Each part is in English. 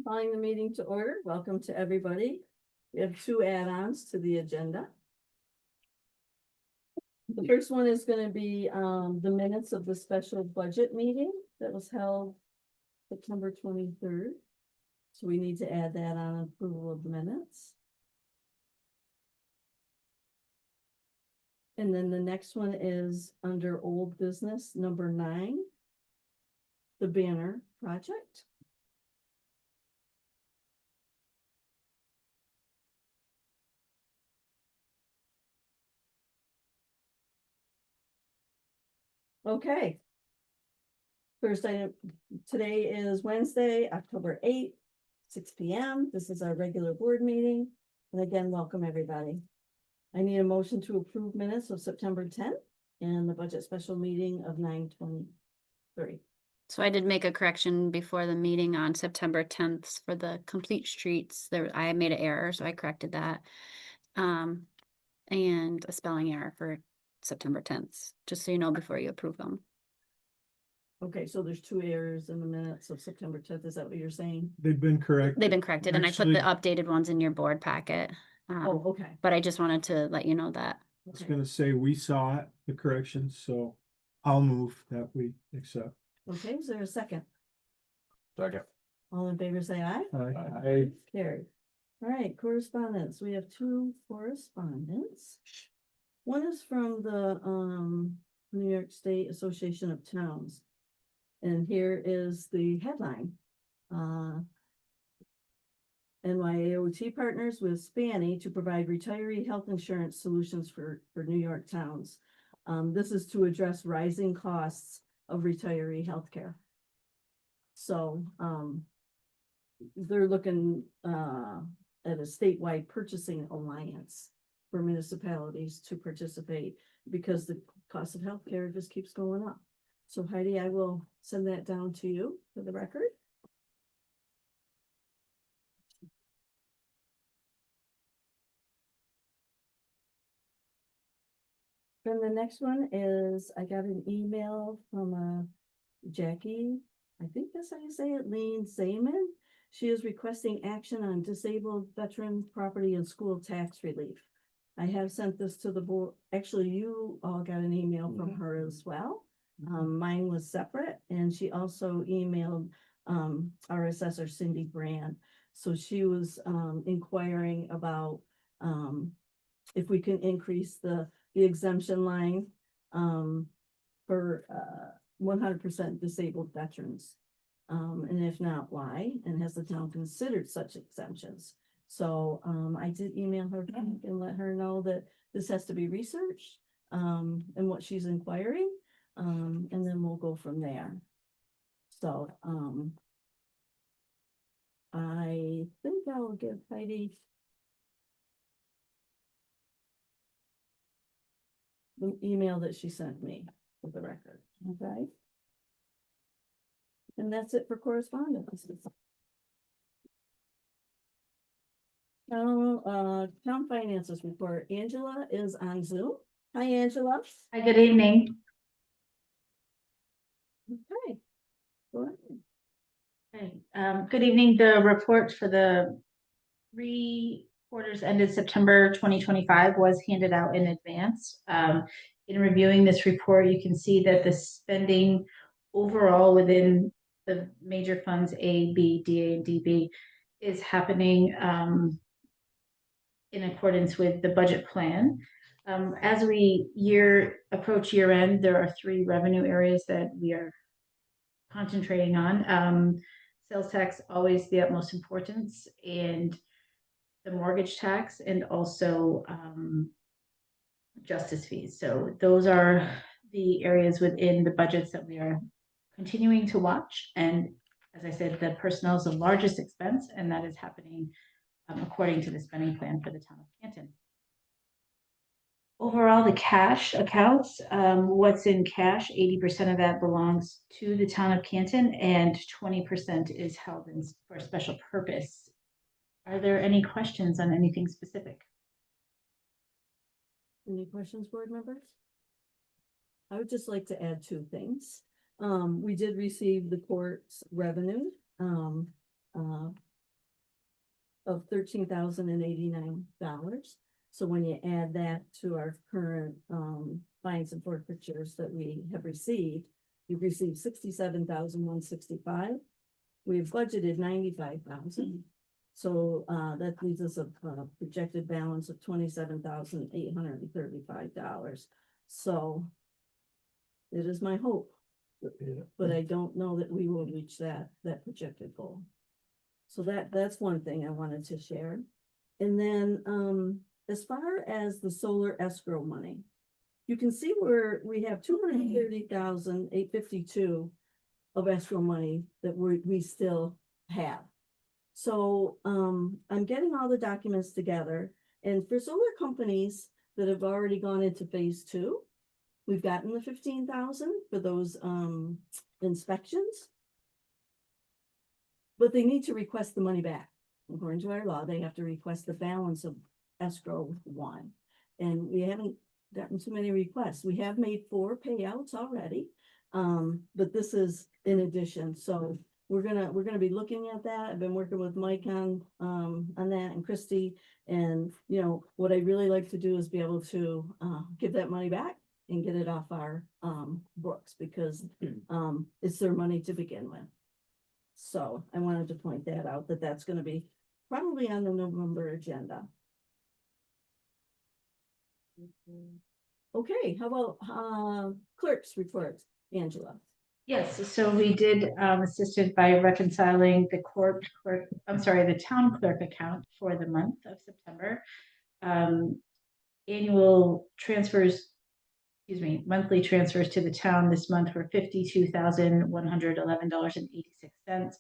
Calling the meeting to order. Welcome to everybody. We have two add-ons to the agenda. The first one is going to be the minutes of the special budget meeting that was held September 23rd. So we need to add that on approval of the minutes. And then the next one is under old business, number 9, the banner project. Okay. First item, today is Wednesday, October 8th, 6 p.m. This is our regular board meeting. And again, welcome everybody. I need a motion to approve minutes of September 10th and the budget special meeting of 9/23. So I did make a correction before the meeting on September 10th for the complete streets. I made an error, so I corrected that. And a spelling error for September 10th, just so you know before you approve them. Okay, so there's 2 errors in the minutes of September 10th. Is that what you're saying? They've been corrected. They've been corrected, and I put the updated ones in your board packet. Oh, okay. But I just wanted to let you know that. I was gonna say, we saw it, the corrections, so I'll move that we accept. Okay, is there a second? Second. All in favor, say aye. I Carried. All right, correspondence. We have 2 correspondence. One is from the New York State Association of Towns. And here is the headline. NYAOT partners with Spanny to provide retiree health insurance solutions for New York towns. This is to address rising costs of retiree healthcare. So they're looking at a statewide purchasing alliance for municipalities to participate because the cost of healthcare just keeps going up. So Heidi, I will send that down to you for the record. Then the next one is, I got an email from Jackie, I think that's how you say it, Lean Zayman. She is requesting action on disabled veteran property and school tax relief. I have sent this to the board. Actually, you all got an email from her as well. Mine was separate, and she also emailed our assessor Cindy Brand. So she was inquiring about if we can increase the exemption line for 100% disabled veterans. And if not, why? And has the town considered such exemptions? So I did email her back and let her know that this has to be researched and what she's inquiring. And then we'll go from there. So I think I'll give Heidi the email that she sent me for the record. Okay. And that's it for correspondence. Now, town finances report. Angela is on Zoom. Hi, Angela. Hi, good evening. Okay. Go ahead. Hey, good evening. The report for the 3 quarters ended September 2025 was handed out in advance. In reviewing this report, you can see that the spending overall within the major funds A, B, DA, and DB is happening in accordance with the budget plan. As we approach year end, there are 3 revenue areas that we are concentrating on. Sales tax, always the utmost importance, and the mortgage tax, and also justice fees. So those are the areas within the budgets that we are continuing to watch. And as I said, the personnel is the largest expense, and that is happening according to the spending plan for the town of Canton. Overall, the cash accounts, what's in cash, 80% of that belongs to the town of Canton, and 20% is held for a special purpose. Are there any questions on anything specific? Any questions, board members? I would just like to add 2 things. We did receive the court's revenue of $13,089. So when you add that to our current fines and forfeitures that we have received, we've received 67,165. We've budgeted 95,000. So that leaves us a projected balance of $27,835. So it is my hope, but I don't know that we will reach that projected goal. So that's one thing I wanted to share. And then as far as the solar escrow money, you can see where we have 230,852 of escrow money that we still have. So I'm getting all the documents together, and for solar companies that have already gone into phase 2, we've gotten the 15,000 for those inspections. But they need to request the money back. According to our law, they have to request the balance of escrow 1. And we haven't gotten too many requests. We have made 4 payouts already. But this is in addition. So we're gonna be looking at that. I've been working with Mike on that, and Christy. And you know, what I really like to do is be able to give that money back and get it off our books, because it's their money to begin with. So I wanted to point that out, that that's gonna be probably on the November agenda. Okay, how about clerk's reports, Angela? Yes, so we did, assisted by reconciling the the town clerk account for the month of September. Annual transfers, monthly transfers to the town this month were $52,111.86.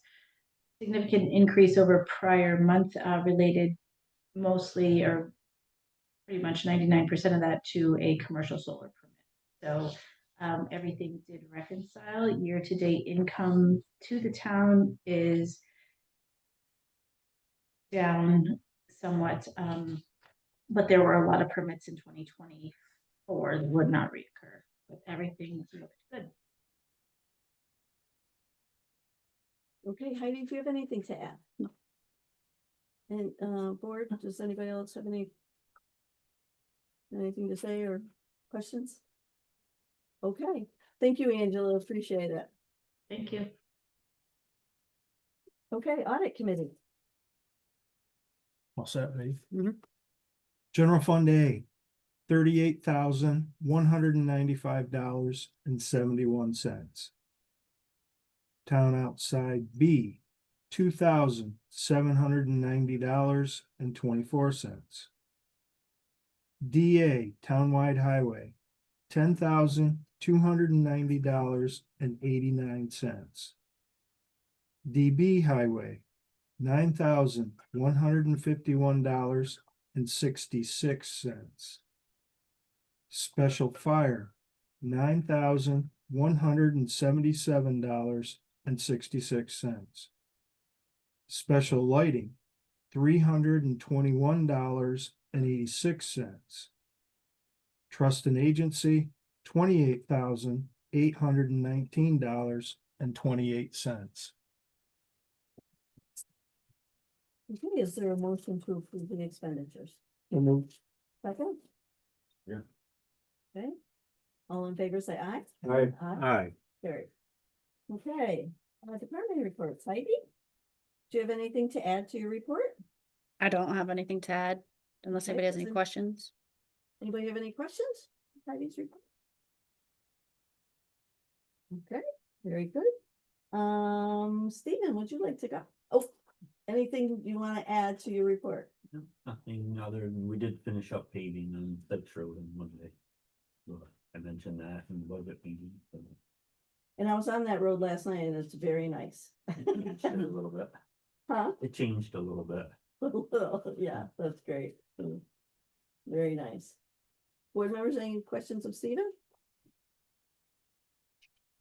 Significant increase over prior month, related mostly, or pretty much 99% of that, to a commercial solar permit. So everything did reconcile. Year-to-date income to the town is down somewhat, but there were a lot of permits in 2024 that would not reoccur, but everything looked good. Okay, Heidi, do you have anything to add? No. And board, does anybody else have anything to say or questions? Okay, thank you, Angela, appreciate it. Thank you. Okay, audit committee. All set, ready? Mhm. General Fund A, $38,195.71. Town outside B, $2,790.24. DA, townwide highway, $10,290.89. DB highway, $9,151.66. Special fire, $9,177.66. Special lighting, $321.86. Trust and agency, $28,819.28. Okay, is there a motion to approve the expenditures? Second? Yeah. Okay, all in favor, say aye. Aye. Aye. Carried. Okay, department reports, Heidi? Do you have anything to add to your report? I don't have anything to add unless Okay, anybody has any doesn't- questions. Anybody have any questions? Heidi's report? Okay, very good. Stephen, would you like to go? Oh, anything you want to add to your report? Nothing other than we did finish up paving on Dutch Road on Monday. So I mentioned that in the budget meeting. So And I was on that road last night and it's very nice. it changed a little bit. Huh? It changed a little bit. Yeah, that's great. Very nice. Board members, any questions of Stephen?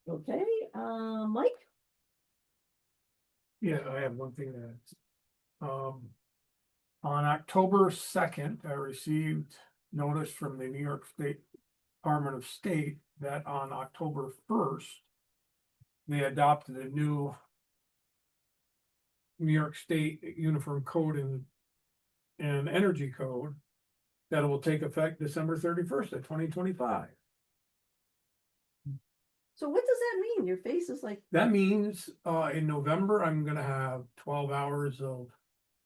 Okay, Mike? Yeah, I have one thing to add. On October 2nd, I received notice from the New York State Department of State that on October 1st, they adopted a new New York State Uniform Code and Energy Code that will take effect December 31st of 2025. So what does that mean? Your face is like, That means, in November, I'm gonna have 12 hours of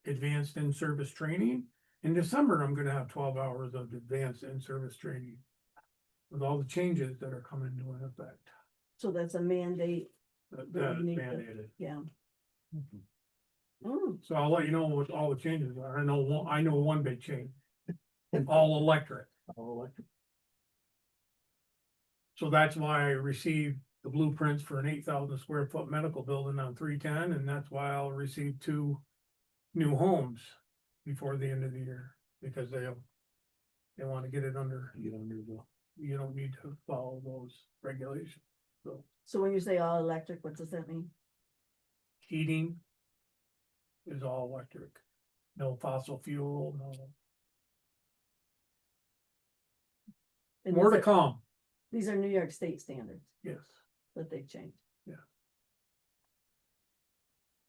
advanced in-service training. In December, I'm gonna have 12 hours of advanced in-service training. With all the changes that are coming into effect. so that's a mandate, That's we need to- mandated. yeah. Mm, So I'll let you know what all the changes are. I know one big change. All electric. So that's why I received the blueprints for an 8,000 square foot medical building on 310, and that's why I'll receive 2 new homes before the end of the year, because they want to get it under, you don't need to follow those regulations. So so when you say all electric, what does that mean? heating is all electric, no fossil fuel, no, And more to these are- come, These are New York State standards yes. that they've changed. Yeah.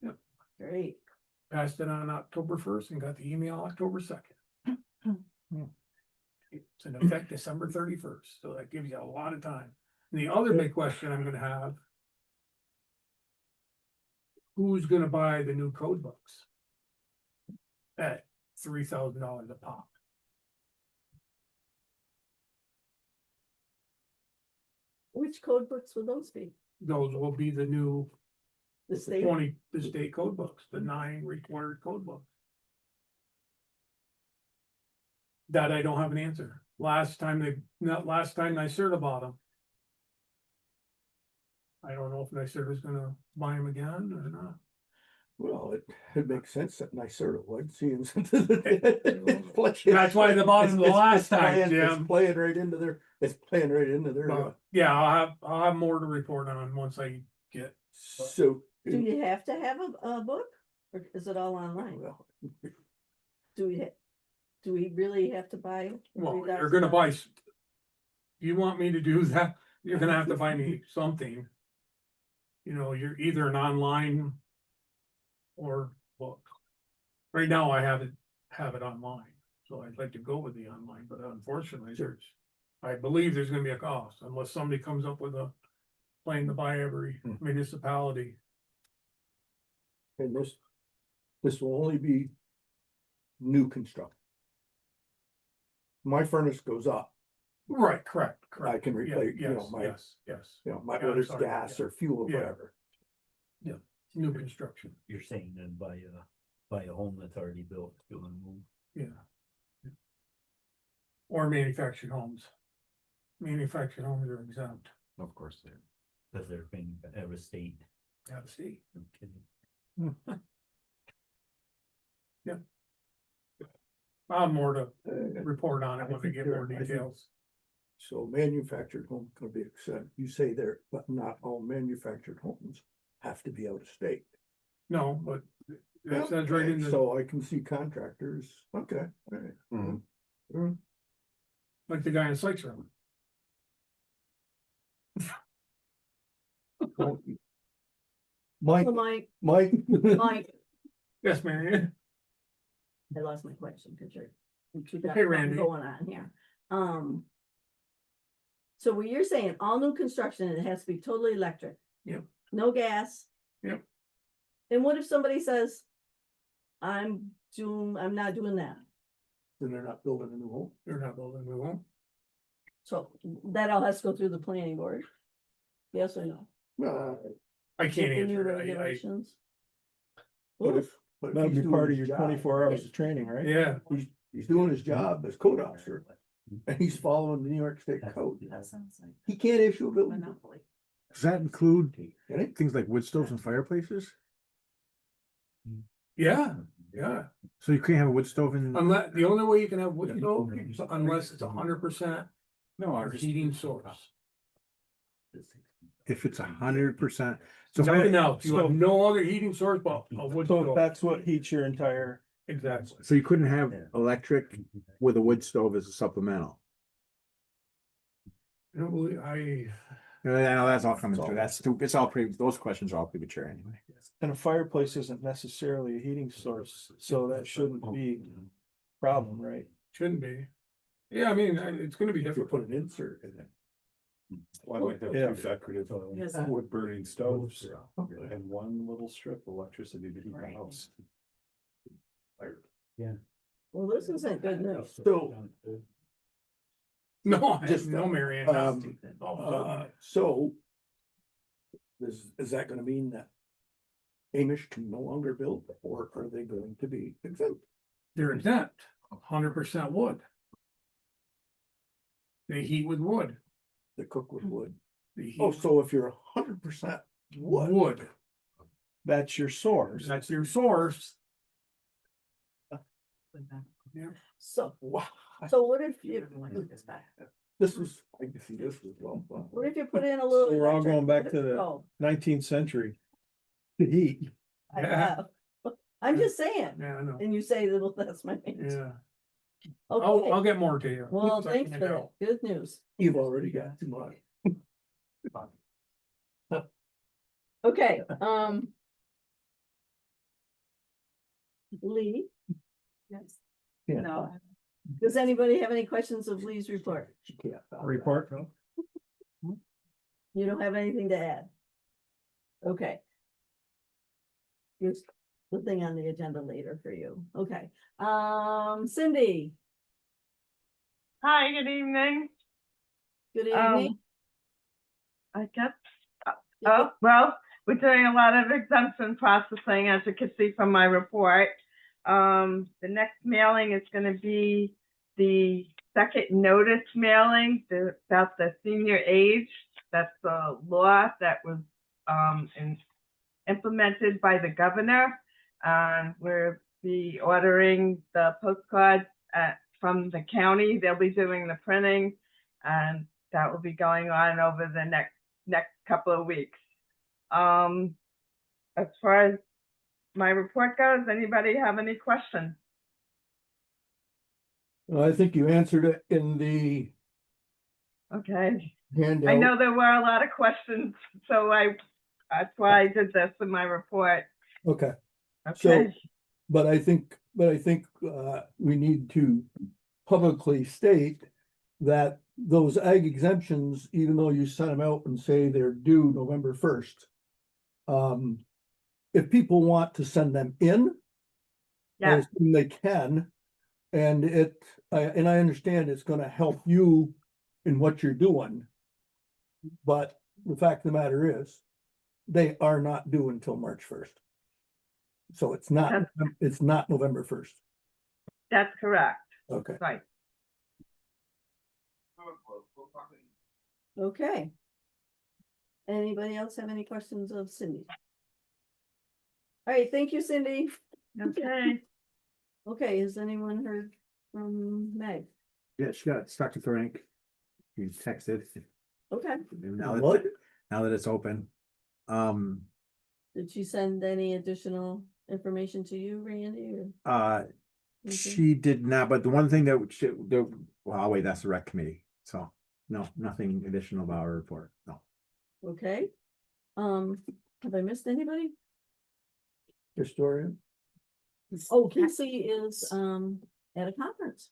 Yep. Great. Passed it on October 1st and got the email October 2nd. It's in effect December 31st, so that gives you a lot of time. And the other big question I'm gonna have. Who's gonna buy the new code books? At $3,000 a pop. Which code books will those be? Those will be the new The state? the state code books, the 9 required code books. That I don't have an answer. Last time NYSERDA bought them. I don't know if NYSERDA is gonna buy them again or not. Well, it makes sense that NYSERDA would, seeing. That's why they bought them the last time, Jim. It's playing right into their, But, yeah, I'll have more to report on once I get. so. Do you have to have a book, or is it all online? Well, Do we really have to buy? Well, you're gonna $3,000? buy. You want me to do that, you're gonna have to buy me something. You know, you're either an online. Or book. Right now I have it online, so I'd like to go with the online, but unfortunately, I believe there's gonna be a cost unless somebody comes up with a plan to buy every municipality. And this will only be new construction. My furnace goes up, Right, correct. I can Yeah, replace, you know, yes, my, yes, yes. you know, Yeah, I'm whether it's sorry, gas yeah. or fuel or Yeah. whatever. New construction, You're saying then buy a home that's already built, you wanna move. yeah. Or manufactured homes. Manufactured homes are exempt Of course they're. Cause they're paying every state. out of state. No kidding. I'll have more to report on it I when we think get there- more I think- details. So manufactured home can be exempt, you say there, but not all manufactured homes have to be out of state. No, but that says right in the, So I can see contractors, okay, all right. Mm. like the guy in Sykes Road. Mike, So Mike, Mike, Yes, Marion. I lost my question, cause we got Hey, something Randy. going on here. So what you're saying, all new construction, it has to be totally electric? Yep. No gas? Yep. And what if somebody says, I'm not doing that? then they're not building a new home. You're not building, we won't. So that all has to go through the planning board? Yes or no? I With can't the new answer. it. regulations? But Oof. if That'd he's be doing part of his your job, 24 hours of training, right? Yeah, He's doing his job as code officer, and he's following the New York State code. He can't issue a building. Does that include Can it? things like wood stoves and fireplaces? yeah. So you can't have a wood stove in? Unless, the only way you can have wood stove, unless it's 100% No, our heating source. if it's 100%. So if Nothing I- else. You have no other heating source but a wood So stove. that's what heats your entire. Exactly. So you couldn't have electric with a wood stove as a supplemental? I don't believe, I know that's all coming through. It's all those questions are all premature anyway. And a fireplace isn't necessarily a heating source, so that shouldn't be a problem, right? Shouldn't be. Yeah, I mean, it's gonna be If you difficult. put an insert in it. Well, I might have Yeah. two decorative Yes. wood burning stoves Okay. and one little strip of electricity to heat the house. Well, this isn't good news. So, No, Just, no, Mary Ann. so. Is that gonna mean that Amish can no longer build, or are they going to be exempt? They're exempt, 100% wood. They heat with wood. They cook with wood. They heat Oh, so if you're 100% wood, wood, That's your source. that's your source. So, wow, so what if you, this was, I can see this was well. what if you put in a little? So we're all electric- going back what to if- the- oh, 19th century. The heat. I Yeah. have. I'm just saying, Yeah, I know, and you say, that, well, that's my answer. yeah. Okay, I'll get more to you. well, So I thanks can for that, help. good news. You've already got too much. Okay, Lee? Yes. Yeah. No. Does anybody have any questions of Lee's report? You can't. Report. You don't have anything to add? Okay. Here's the thing on the agenda later for you, okay, Cindy, Hi, good evening. good evening. I guess, oh, well, we're doing a lot of exemption processing, as you can see from my report. The next mailing is gonna be the second notice mailing about the senior age. That's a law that was, implemented by the governor. We'll be ordering the postcards from the county. They'll be doing the printing, and that will be going on over the next couple of weeks. As far as my report goes, anybody have any questions? Well, I think you answered it in the Okay, handout. I know there were a lot of questions, so that's why I did this in my report. Okay. So, Okay, but I think, we need to publicly state that those ag exemptions, even though you sent them out and say they're due November 1st. If people want to send them in, I yeah, assume they can. And I understand it's gonna help you in what you're doing. But the fact of the matter is, they are not due until March 1st. So it's not November 1st. that's correct, Okay. right. Okay. Anybody else have any questions of Cindy? All right, thank you, Cindy. Okay, Okay, has anyone heard from Meg? Yeah, she got stuck to Frank. He texted. Okay, And now What? now that it's open. did she send any additional information to you, Randy, or? anything? She did not, but the one thing that well, I'll wait, that's the rec committee. So no, nothing additional about our report. No. Okay. Have I missed anybody? Historian? Oh, Casey is, at a conference.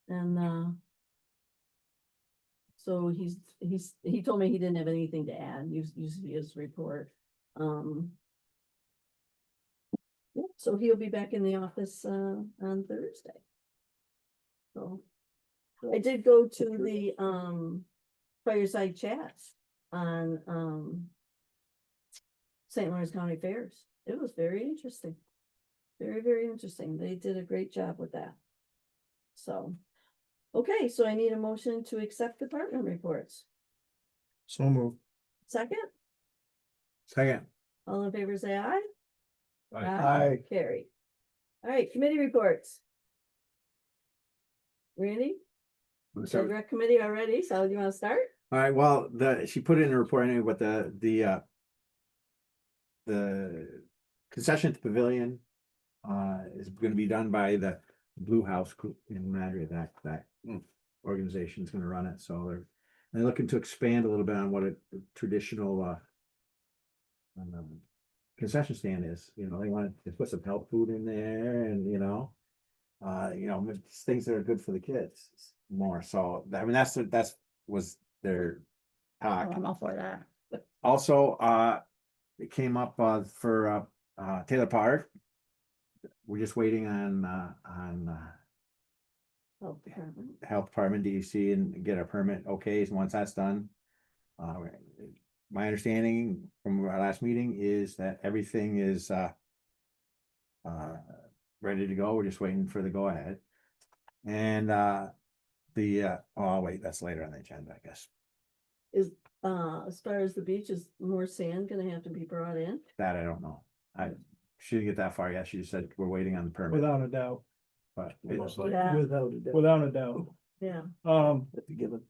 And, so he told me he didn't have anything to add, you see his report. Yeah, so he'll be back in the office, on Thursday. So, I did go to the, fireside chats on, St. Lawrence County Fairs. It was very interesting. Very, very interesting. They did a great job with that. So, okay, so I need a motion to accept department reports. So move. Second, Second, all in favor, say aye. Aye. Carry. All right, committee reports. Randy, so, said rec committee already, so you wanna start? all right, well, she put it in a report anyway, but the concession at the pavilion is gonna be done by the Blue House Group in Madrid. That organization is gonna run it, so they're looking to expand a little bit on what a traditional concession stand is, they want to put some health food in there and, it's things that are good for the kids more. So, I mean, was their Oh, talk. I'm all for that. Also, it came up, for, Taylor Park. We're just waiting on Health department. Health Department, DEC, and get our permit okays, and once that's done. My understanding from our last meeting is that everything is ready to go. We're just waiting for the go ahead. And oh wait, that's later on the agenda, I guess. Is, as far as the beach, is more sand gonna have to be brought in? That I don't know. She didn't get that far yet. She just said we're waiting on the permit. Without a doubt, But Yeah, without a doubt. Without a doubt. yeah. Have to give it.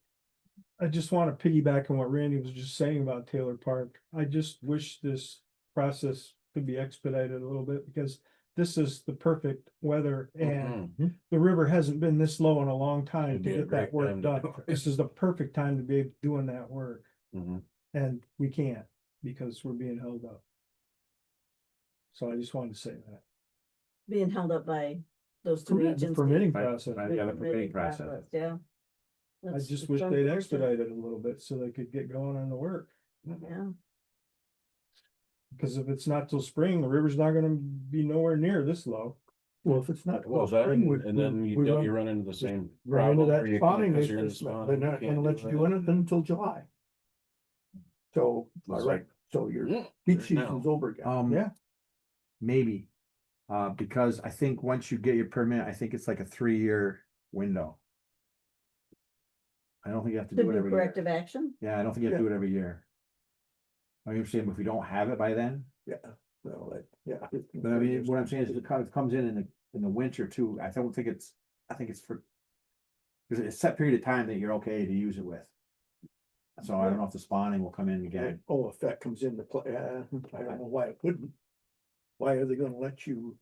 I just want to piggyback on what Randy was just saying about Taylor Park. I just wish this process could be expedited a little bit because this is the perfect weather and the river hasn't been this low in a long time It'd to be a get that great work time to done. do it. This is the perfect time to be doing that work. Mhm. And we can't because we're being held up. So I just wanted to say that. Being held up by those two The agencies. permitting Right, process. right. Yeah, the permitting process. Yeah. I That's- just it's wish they'd unfortunate. expedite it a little bit so they could get going on the work. Yeah, Because if it's not till spring, the river's not gonna be nowhere near this low. Well, if it's not. Well, that, and then you run into the same Run into problem. that where you spawning can't- 'cause you're in issue, the spawn, they're you not can't gonna let you do that. anything until July. So, It's all like- right, so your Yeah, beach right now. season's over again, Um, yeah. maybe. Because I think once you get your permit, I think it's like a 3-year window. I don't think you have to to do it do every year. corrective action. Yeah, I don't think you have to do it every year. I understand if we don't have it by then, Yeah, well, yeah. but I mean, what I'm saying is it comes in the winter too. I think it's for. Because it's a set period of time that you're okay to use it with. So I don't know if the spawning will come in again. Oh, if that comes into play, I don't know why it wouldn't. Why are they gonna let you?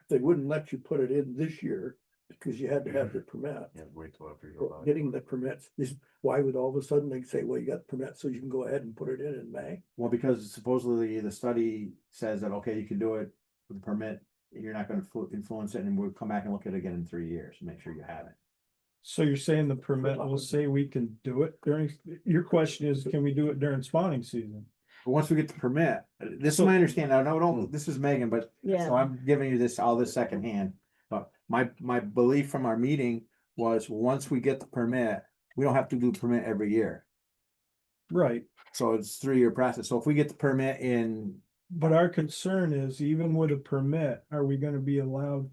They wouldn't let you put it in this year because you had to have the permit. Yeah, wait till after Well, you're. Getting the permits is, why would all of a sudden they say, well, you got the permit, so you can go ahead and put it in May? Well, because supposedly the study says that, okay, you can do it with the permit. You're not gonna influence it, and we'll come back and look at it again in 3 years and make sure you have it. So you're saying the permit will say we can do it during, your question is, can we do it during spawning season? But once we get the permit, this is So- my understanding. I don't, this is Megan, but so Yeah, I'm giving you all this secondhand. But my belief from our meeting was, once we get the permit, we don't have to do the permit every year. Right, So it's 3-year process. So if we get the permit in, but our concern is even with a permit, are we gonna be allowed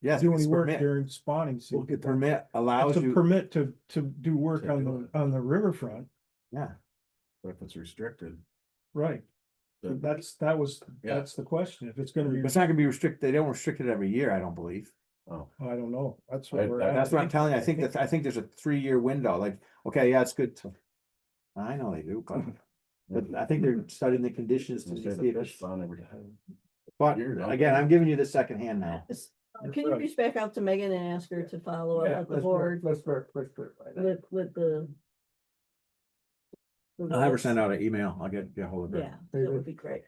yes, to do any this work permit, during spawning the season? permit allows To you, permit to do work To on do the riverfront, yeah. But if it's restricted. right? then- That's Yeah. that's the question, if it's gonna be, But it's not gonna be restricted. They don't restrict it every year, I don't believe. Oh, I don't know, that's I- what we're. That's what I'm at. telling you. I think there's a 3-year window, like, okay, yeah, it's good to. I know they do, but I think they're studying the conditions to you see say if the fish it's, spawn every time. but You're done. again, I'm giving you this secondhand now. can you reach back out to Megan and ask her to follow Yeah, up with the let's board Let's verify that. with the. I'll have her send out an email. I'll get a hold of her. Yeah, that would be great.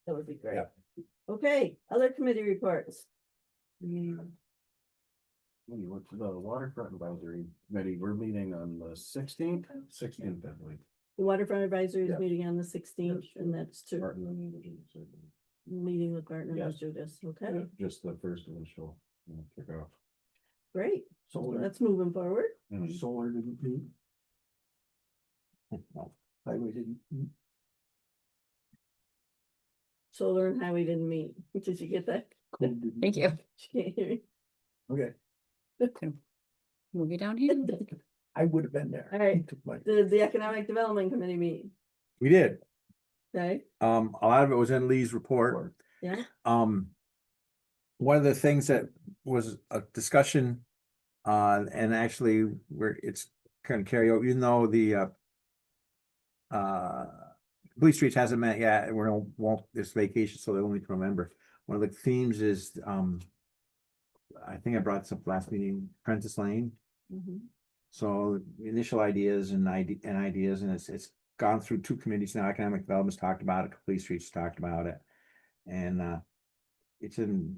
That would be great. Yep. Okay, other committee reports. When you went to the waterfront advisory committee, we're meeting on the 16th, I believe. The waterfront advisory Yeah. is meeting on the 16th, and that's to Martin and Images, meeting with Barton Yeah. and Judas. Okay, just the first initial kickoff. great. So Solar, that's moving forward. solar didn't meet, No. highway didn't meet. Solar and highway didn't meet. Did you get that? Code didn't Thank meet. you. She can't hear me. Okay, Movie down here. I would have been there. All right. He took my- Did the economic development committee meet? We did. Okay, A lot of it was in Lee's report. yeah, One of the things that was a discussion, and actually where it's kind of carry over, even though the Police Streets hasn't met yet, and won't, this vacation, so they only can remember. One of the themes is, I think I brought this up last meeting, Prentice Lane. mhm, So initial ideas and ideas, and it's gone through 2 committees now. Economic Development's talked about it, Police Streets talked about it. And, it's in,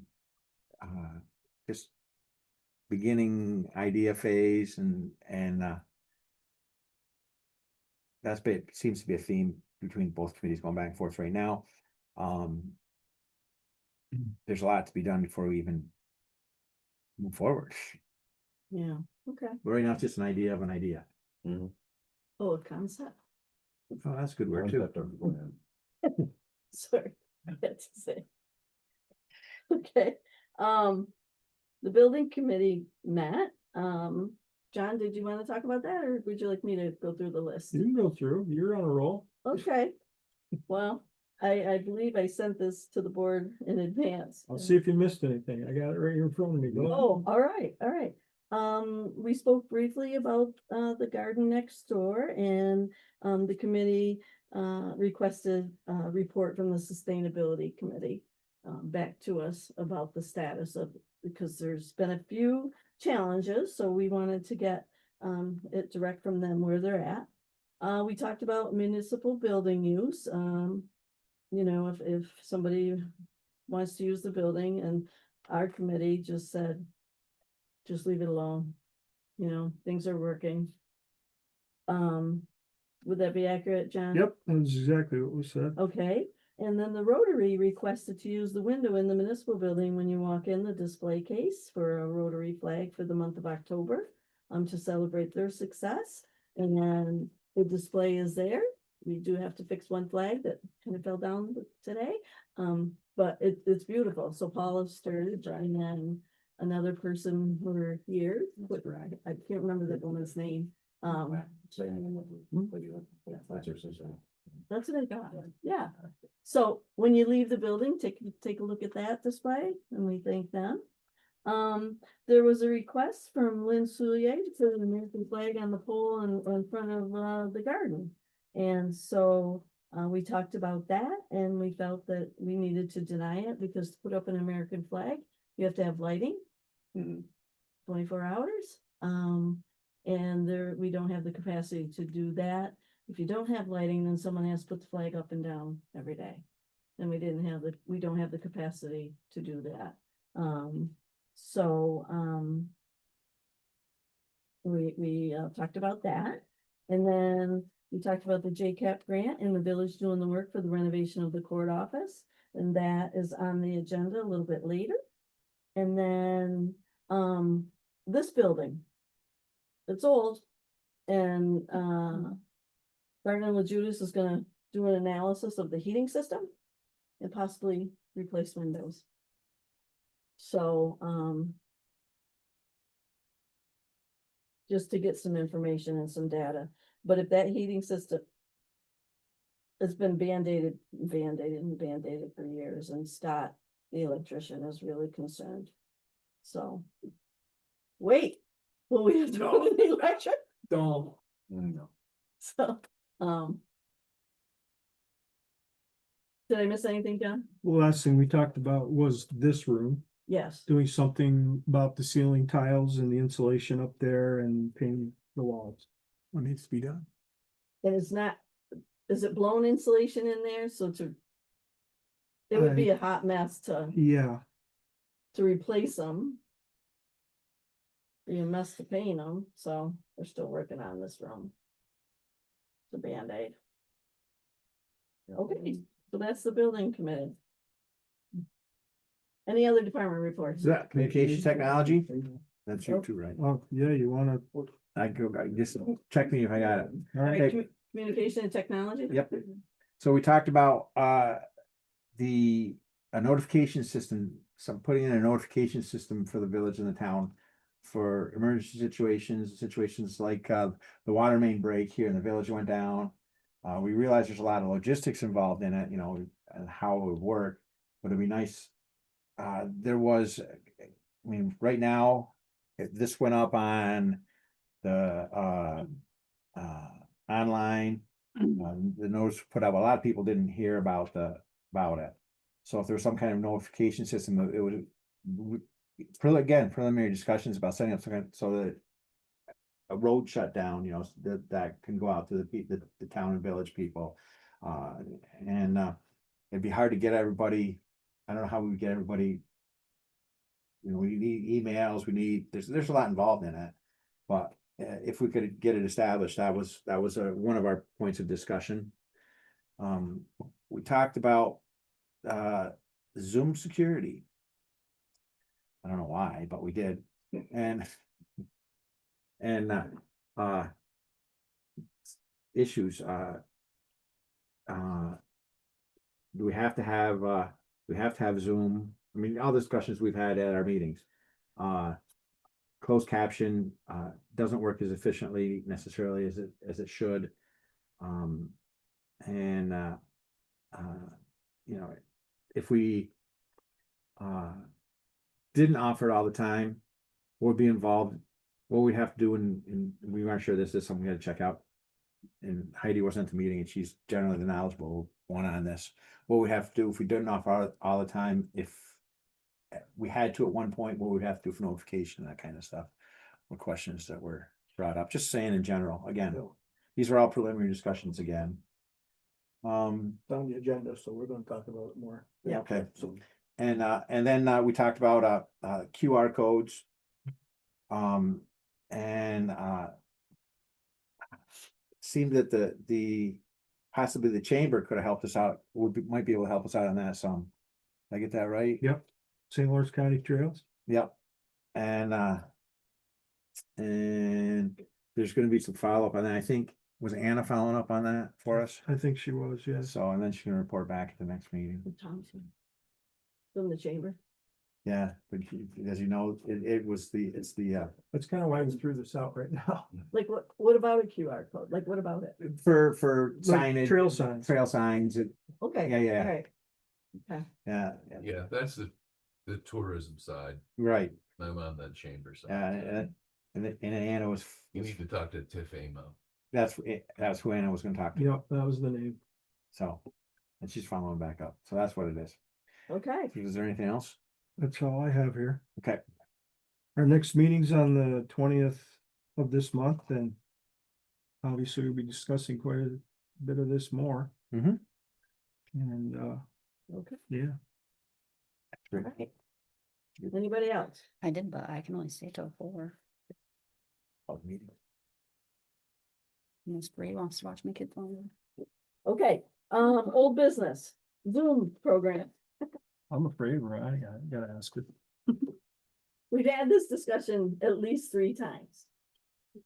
just beginning idea phase and, seems to be a theme between both committees going back and forth right now. There's a lot to be done before we even move forward. Yeah, okay. But right now, it's just an idea of an idea. Oh, a concept. Oh, that's a good word too. Sorry, I had to say. Okay, the building committee met, John, did you want to talk about that, or would you like me to go through the list? You can go through, you're on a roll. Okay, well, I believe I sent this to the board in advance. I'll see if you missed anything. I got it right here in front of me. Go ahead. Oh, all right, all right. We spoke briefly about, the garden next door, and, the committee, requested a report from the sustainability committee, back to us about the status of, because there's been a few challenges, so we wanted to get, it direct from them where they're at. We talked about municipal building use, you know, if somebody wants to use the building, and our committee just said, just leave it alone. You know, things are working. Would that be accurate, John? Yep, that's exactly what was said. Okay, and then the Rotary requested to use the window in the municipal building when you walk in, the display case for a Rotary flag for the month of October, to celebrate their success. And then the display is there. We do have to fix one flag that kind of fell down today. But it's beautiful. So Paula Sturridge and then another person were here. I can't remember that woman's name. That's what I got. Yeah. So when you leave the building, take a look at that display, and we thank them. There was a request from Lynn Soulier to put an American flag on the pole in front of the garden. And so we talked about that, and we felt that we needed to deny it, because to put up an American flag, you have to have lighting. 24 hours. And we don't have the capacity to do that. If you don't have lighting, then someone has to put the flag up and down every day. And we don't have the capacity to do that. We talked about that. And then we talked about the JCAP grant and the village doing the work for the renovation of the court office. And that is on the agenda a little bit later. And then, this building, it's old, and, Gardner LaJudas is gonna do an analysis of the heating system and possibly replace windows. So, just to get some information and some data, but if that heating system has been band-aided for years, and Scott, the electrician, is really concerned. So, wait, will we have to put in the electric? Don't. No. So, did I miss anything, John? The last thing we talked about was this room, Yes, doing something about the ceiling tiles and the insulation up there and painting the walls. What needs to be done? and it's not, is it blown insulation in there? So it would be a hot mess to Yeah, replace them. Be a mess to paint them, so we're still working on this room. The Band-Aid. Okay, so that's the building committee. Any other department reports? is that Communication technology? That's you too, right? Oh, yeah, you wanna, I just check me if I got it. all right, Okay. Communication and technology? Yep. So we talked about a notification system, putting in a notification system for the village and the town for emergency situations like the water main break here in the village went down. We realize there's a lot of logistics involved in it, you know, and how it would work, but it'd be nice. There was, I mean, right now, this went up on the online. The notice put up, a lot of people didn't hear about it. So if there's some kind of notification system, it would, preliminary discussions about setting up some kind, so that a road shut down, you know, that can go out to the town and village people. It'd be hard to get everybody I don't know how we would get everybody. You know, we need emails, there's a lot involved in it, but if we could get it established, that was one of our points of discussion. We talked about, Zoom security. I don't know why, but we did, and issues, do we have to have Zoom? I mean, all discussions we've had at our meetings. Closed caption, doesn't work as efficiently necessarily as it should. And, you know, if we, didn't offer it all the time, or be involved, what we have to do, and we weren't sure this is something we had to check out. And Heidi wasn't at the meeting, and she's generally the knowledgeable one on this. What we have to do if we didn't offer all the time, if we had to at one point, what we'd have to do for notification, that kind of stuff. Or questions that were brought up, just saying in general, again, these are all preliminary discussions again. It's on the agenda, so we're gonna talk about it more. Yeah. Okay, and then we talked about QR codes. And seemed that the possibly the chamber could have helped us out, might be able to help us out on that some. Did I get that right? Yep. St. Lawrence County Trails. Yep. And there's gonna be some follow-up on that. I think, was Anna following up on that for us? I think she was, yes. So, and then she's gonna report back at the next meeting. Thompson. From the chamber. Yeah, but as you know, it's the, That's kind of why we threw this out right now. Like, what about a QR code? Like, what about it? for Like signage. trail signs. Trail signs, Okay. Yeah. All right. Okay. yeah, Yeah, that's the tourism side. right, I'm on that chamber side. and then Anna was, You need to talk to Tiff Amo. that's who Anna was gonna talk to, Yep, that was the name. so, and she's following back up, so that's what it is. Okay. Is there anything else? That's all I have here. Okay, Our next meeting's on the 20th of this month, and obviously we'll be discussing quite a bit of this more. Mhm. And, Okay. yeah, Great. Anybody else? I did, but I can only stay till 4. Call the meeting. Miss Bree wants to watch my kids longer. Okay, old business, Zoom program. I'm afraid, I gotta ask it. We've had this discussion at least 3 times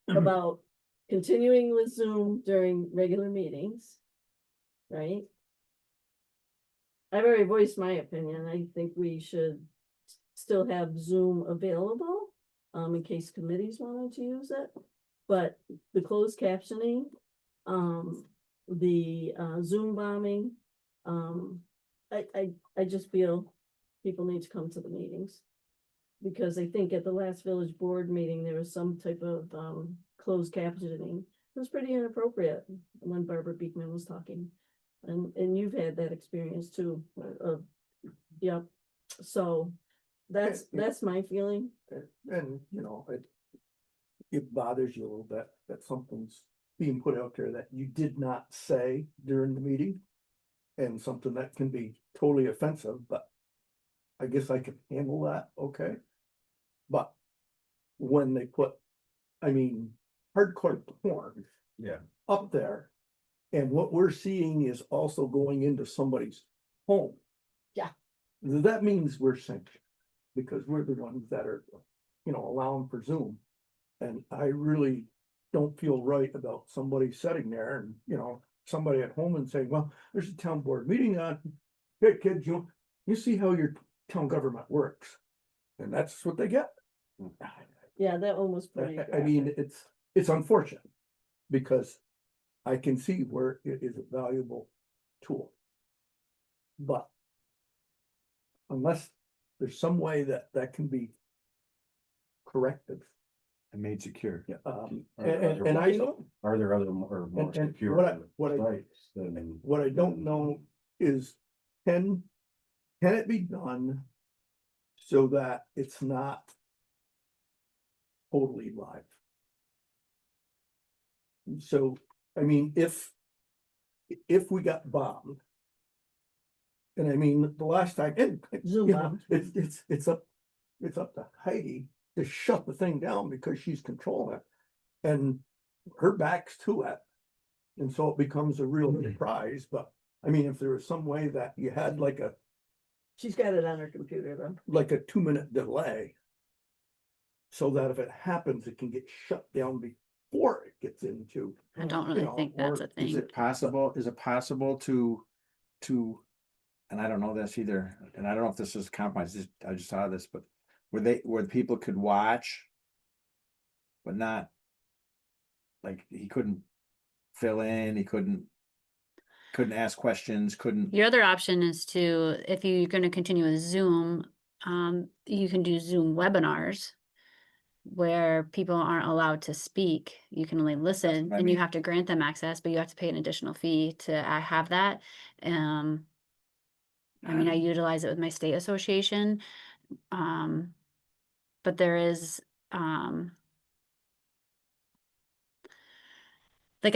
about continuing with Zoom during regular meetings, right? I've already voiced my opinion. I think we should still have Zoom available, in case committees wanted to use it. But the closed captioning, the Zoom bombing, I just feel people need to come to the meetings. Because I think at the last village board meeting, there was some type of closed captioning. It was pretty inappropriate when Barbara Beekman was talking. And you've had that experience too, yep. So that's my feeling. And, you know, it bothers you a little bit that something's being put out there that you did not say during the meeting. And something that can be totally offensive, but I guess I can handle that, okay? But when they put, I mean, hardcore porn. Yeah. Up there, and what we're seeing is also going into somebody's home. Yeah. That means we're sanctioned, because we're the ones that are, you know, allowing for Zoom. And I really don't feel right about somebody sitting there and, you know, somebody at home and saying, well, there's a town board meeting on. Hey, kids, you see how your town government works. And that's what they get. Yeah, that one was pretty. I mean, it's unfortunate, because I can see where it is a valuable tool. But unless there's some way that can be corrected. And made secure. Yeah, And I Are there other more and secure what I sites than? what I don't know is, can it be done so that it's not totally live? So, I mean, if we got bombed, And I mean, the last time, and, Zoom you know, out. it's up to Heidi to shut the thing down because she's controlling it. And her back's to it. And so it becomes a real surprise, but I mean, if there was some way that you had like a She's got it on her computer though. 2-minute delay. So that if it happens, it can get shut down before it gets into. I don't you really know, think that's Or a is thing. it possible to, and I don't know this either, and I don't know if this is compromised, I just saw this, but where people could watch, but not, like, he couldn't fill in, he couldn't ask questions, couldn't, Your other option is to, if you're gonna continue with Zoom, you can do Zoom webinars where people aren't allowed to speak. You can only listen what I and you mean. have to grant them access, but you have to pay an additional fee to have that. I mean, I utilize it with my state association. But there is, like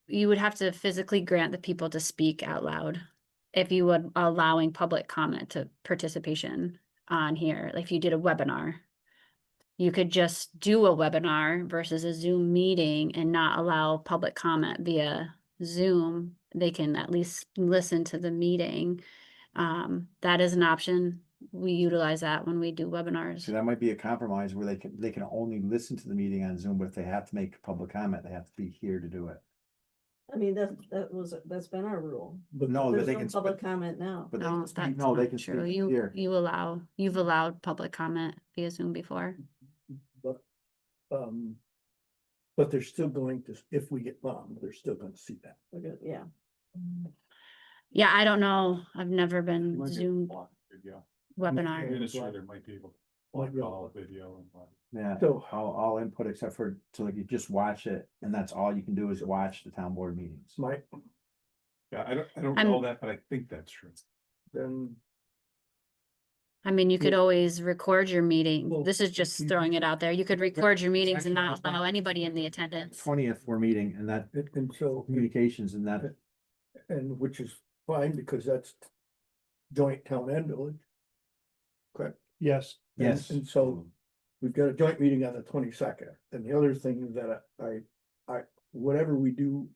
you would have to physically grant the people to speak out loud. If you would allowing public comment to participation on here, like if you did a webinar. You could just do a webinar versus a Zoom meeting and not allow public comment via Zoom. They can at least listen to the meeting. That is an option. We utilize that when we do webinars. so that might be a compromise where they can only listen to the meeting on Zoom, but if they have to make public comment, they have to be here to do it. I mean, that's been our rule. But No, but There's they no can. public comment now. But they No, can speak, that's no, they not can true. speak You, here. you've allowed public comment via Zoom before. But, but they're still going to, if we get bombed, they're still gonna see that. We're good, yeah. Yeah, I don't know. I've never been Zoom Video. webinar. Administrator might be able Like, video and. Yeah, So- all input except for, so like you just watch it, and that's all you can do is watch the town board meetings. Mike, Yeah, I don't I'm- know that, but I think that's true. then I mean, you could Yeah. always record your meeting. Well, This is just you- throwing it out there. You could record your meetings and not allow anybody in the attendance. 20th, we're meeting, and that and so, communications and that, and which is fine because that's joint town and village. Correct? Yes. And- yes. And so we've got a joint meeting on the 22nd, and the other thing that whatever we do,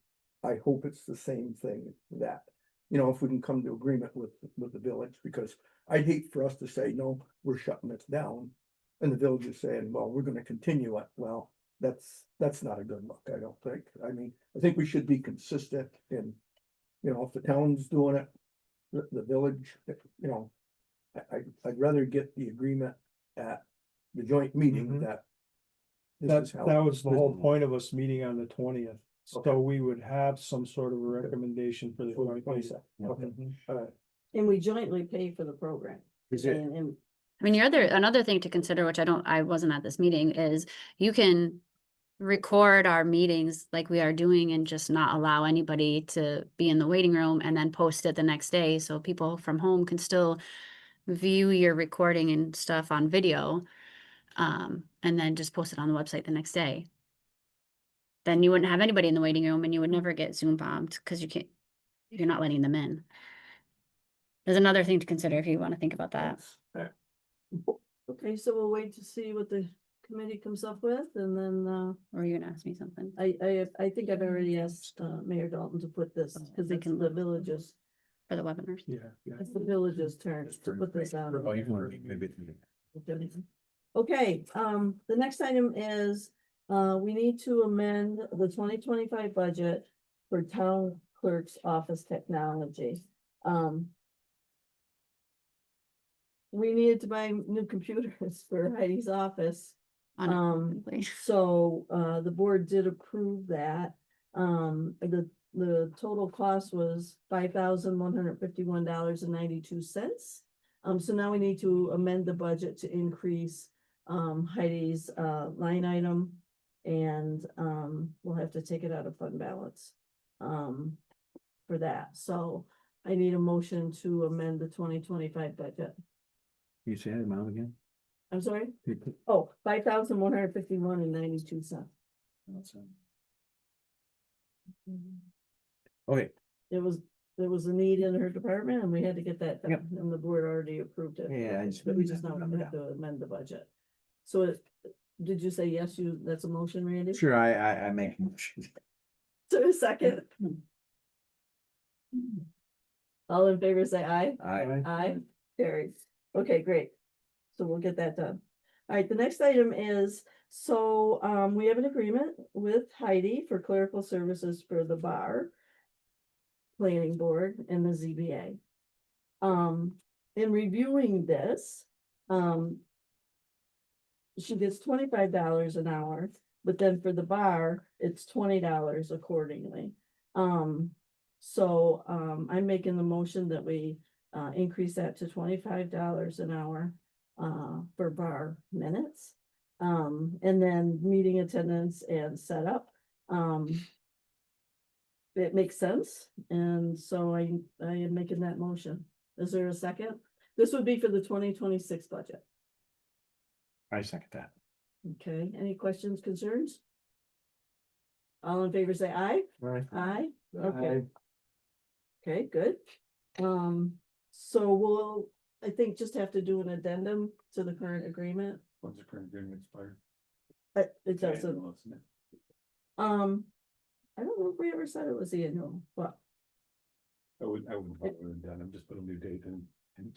I hope it's the same thing that, you know, if we can come to agreement with the village, because I'd hate for us to say, no, we're shutting this down. And the village is saying, well, we're gonna continue it. Well, that's not a good look, I don't think. I mean, I think we should be consistent in, you know, if the town's doing it, the village, you know, I'd rather get the agreement at the joint meeting Mhm. that. this That, is how that was the whole business- point of us meeting on the 20th. Okay. So we would have some sort of a recommendation for the. For the 20th. 22nd. Okay. Mhm. All right. And we jointly pay for the program. Is it, And I mean, another thing to consider, which I wasn't at this meeting, is you can record our meetings like we are doing and just not allow anybody to be in the waiting room and then post it the next day. So people from home can still view your recording and stuff on video. And then just post it on the website the next day. Then you wouldn't have anybody in the waiting room and you would never get Zoom bombed because you're not letting them in. There's another thing to consider if you want to think about that. okay, so we'll wait to see what the committee comes up with and then, Or are you gonna ask me something? I think I've already asked, Mayor Dalton to put this, because They it's can the villages, For the webinars? Yeah, yeah. it's the village's turn to put this out. oh, you can, maybe. Okay, the next item is, we need to amend the 2025 budget for town clerk's office technology. We needed to buy new computers for Heidi's office. Unfortunately. So, the board did approve that. The total cost was $5,151.92. So now we need to amend the budget to increase, Heidi's, line item. And, we'll have to take it out of fund balance, for that. So I need a motion to amend the 2025 budget. You say that amount again? I'm sorry? Oh, $5,151.92. Okay, It was there was a need in her department and we had to get that done, Yep. and the board already approved it. Yeah, I just- But we just now have to amend the budget. So did you say yes, that's a motion, Randy? Sure, I make a motion. So a second? All in favor, say aye. Aye, carries. Okay, great. So we'll get that done. All right, the next item is, so, we have an agreement with Heidi for clerical services for the bar, planning board and the ZBA. In reviewing this, she gets $25 an hour, but then for the bar, it's $20 accordingly. So, I'm making the motion that we, increase that to $25 an hour, for bar minutes. And then meeting attendance and setup. It makes sense, and so I am making that motion. Is there a second? This would be for the 2026 budget. I second that. Okay, any questions, concerns? All in favor, say aye. Right. Aye, okay. Okay, good. So we'll, I think, just have to do an addendum to the current agreement. When's the current agreement expire? It doesn't, I don't know if we ever said it was the annual, but I wouldn't bother with that, I'm just put a new date in.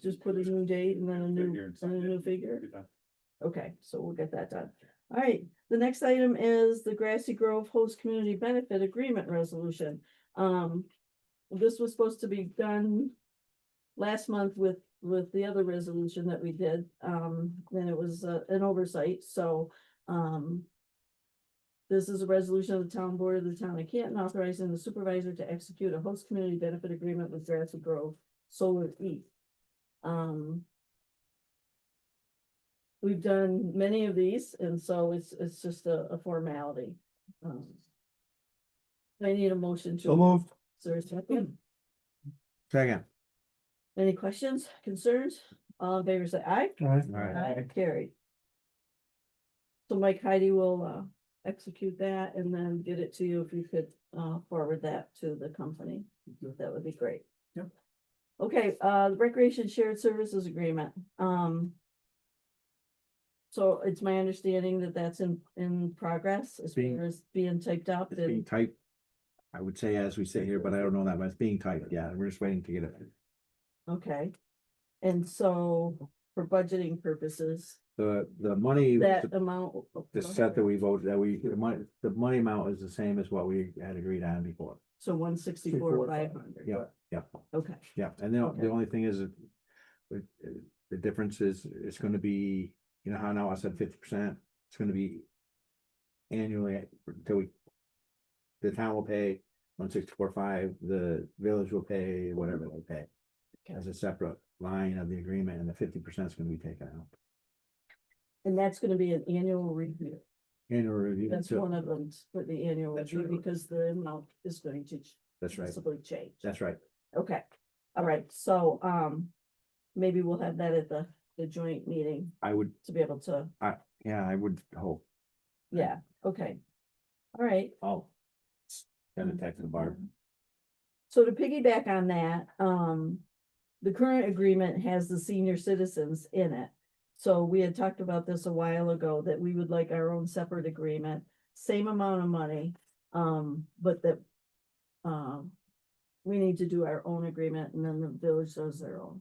just put a new date and then a new, Figure and and a sign new it. figure. Be done. Okay, so we'll get that done. All right, the next item is the Grassy Grove Host Community Benefit Agreement Resolution. This was supposed to be done last month with the other resolution that we did. And it was an oversight, so, this is a resolution of the town board of the town of Canton authorizing the supervisor to execute a host community benefit agreement with Grassy Grove Solar East. We've done many of these, and so it's just a formality. I need a motion to. So moved. Is there a second? Second. Any questions, concerns? All in favor, say aye. Alright. Carried. So Mike, Heidi will execute that and then get it to you. If you could forward that to the company, that would be great. Yep. Okay, Recreation Shared Services Agreement. So it's my understanding that that's in progress as Being- far as being typed up It's being and, typed. I would say as we sit here, but I don't know that, but it's being typed, yeah, we're just waiting to get it. okay. And so for budgeting purposes, The money, that amount. the set that we voted, the money amount is the same as what we had agreed on before. So 164, 500. Yeah, Okay, yeah, and then Okay. the only thing is, the difference is, it's gonna be, you know how now I said 50%, it's gonna be annually until the town will pay 164.5, the village will pay whatever they pay. Okay. As a separate line of the agreement, and the 50% is gonna be taken out. and that's gonna be an annual review. Annual review. That's so- one of them for the annual That's review right. because the amount is going to That's right, possibly change. that's right. Okay, all right, so, maybe we'll have that at the joint meeting I would, to be able to, yeah, I would hope. yeah, okay. All right. Oh. Send a text to Barb. So to piggyback on that, the current agreement has the senior citizens in it. So we had talked about this a while ago, that we would like our own separate agreement, same amount of money, but that, we need to do our own agreement and then the village does their own.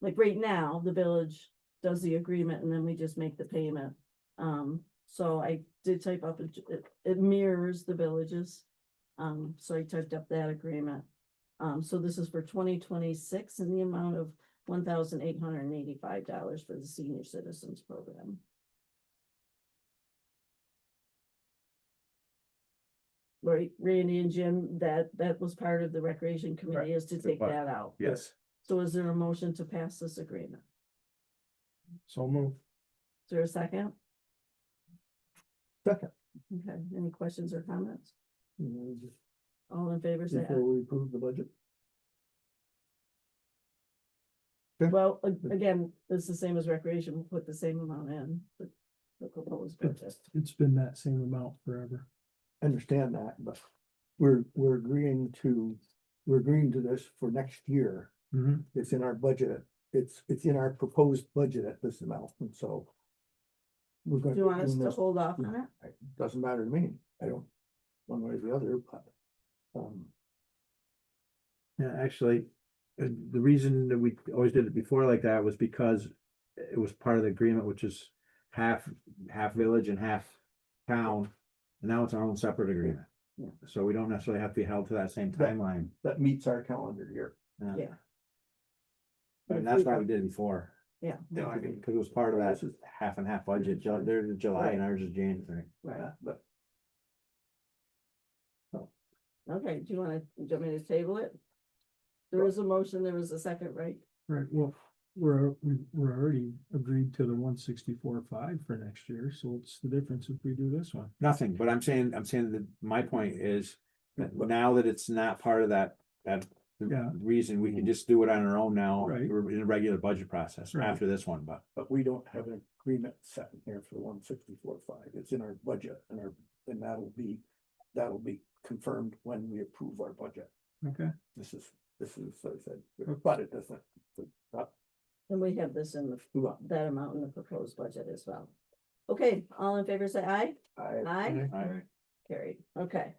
Like right now, the village does the agreement and then we just make the payment. So I did type up, it mirrors the villages. So I typed up that agreement. So this is for 2026 in the amount of $1,885 for the senior citizens program. Right, Randy and Jim, that was part of the recreation committee is to take But- that out. Yes. So is there a motion to pass this agreement? So move. Is there a second? Second. Okay, any questions or comments? Just All in favor, say aye. Before we approve the budget. Well, again, it's the same as recreation, we'll put the same amount in, the proposed budget. It's been that same amount forever. Understand that, but we're agreeing to we're agreeing to this for next year. Mhm. It's in our budget. It's in our proposed budget at this amount, and so. We're Do going you want us to this. hold off on it? It doesn't matter to me. I don't, one way or the other, but. Yeah, actually, the reason that we always did it before like that was because it was part of the agreement, which is half village and half town. And now it's our own separate agreement. Yeah. So we don't necessarily have to be held to that same That- timeline. That meets our calendar year. Yeah. And that's why we did it before, Yeah. No, I mean, because it was part of that half and half budget. Theirs is July and ours is January. Right. But Okay, do you want me to table it? There was a motion, there was a second, right? Right, well, we're already agreed to the 164.5 for next year, so what's the difference if we do this one? Nothing, but I'm saying that my point is that now that it's not part of that Yeah. reason, we can just do it on our own now. Right. We're in a regular budget process Right. after this one, but we don't have an agreement set in here for the 164.5. It's in our budget and that'll be confirmed when we approve our budget. Okay, This is, like I said, but it doesn't. And we have this in Move on. that amount in the proposed budget as well. Okay, all in favor, say aye. Aye. Aye. Carried, okay.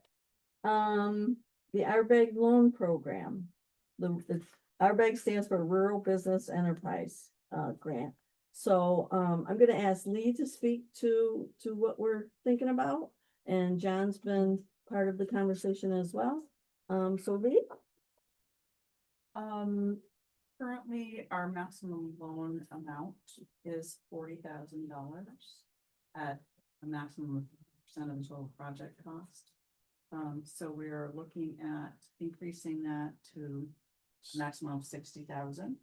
The RBEG loan program. The RBEG stands for Rural Business Enterprise Grant. So I'm gonna ask Lee to speak to what we're thinking about, and John's been part of the conversation as well. So Lee? Currently, our maximum loan amount is $40,000 at a maximum of % of the total project cost. So we are looking at increasing that to a maximum of 60,000.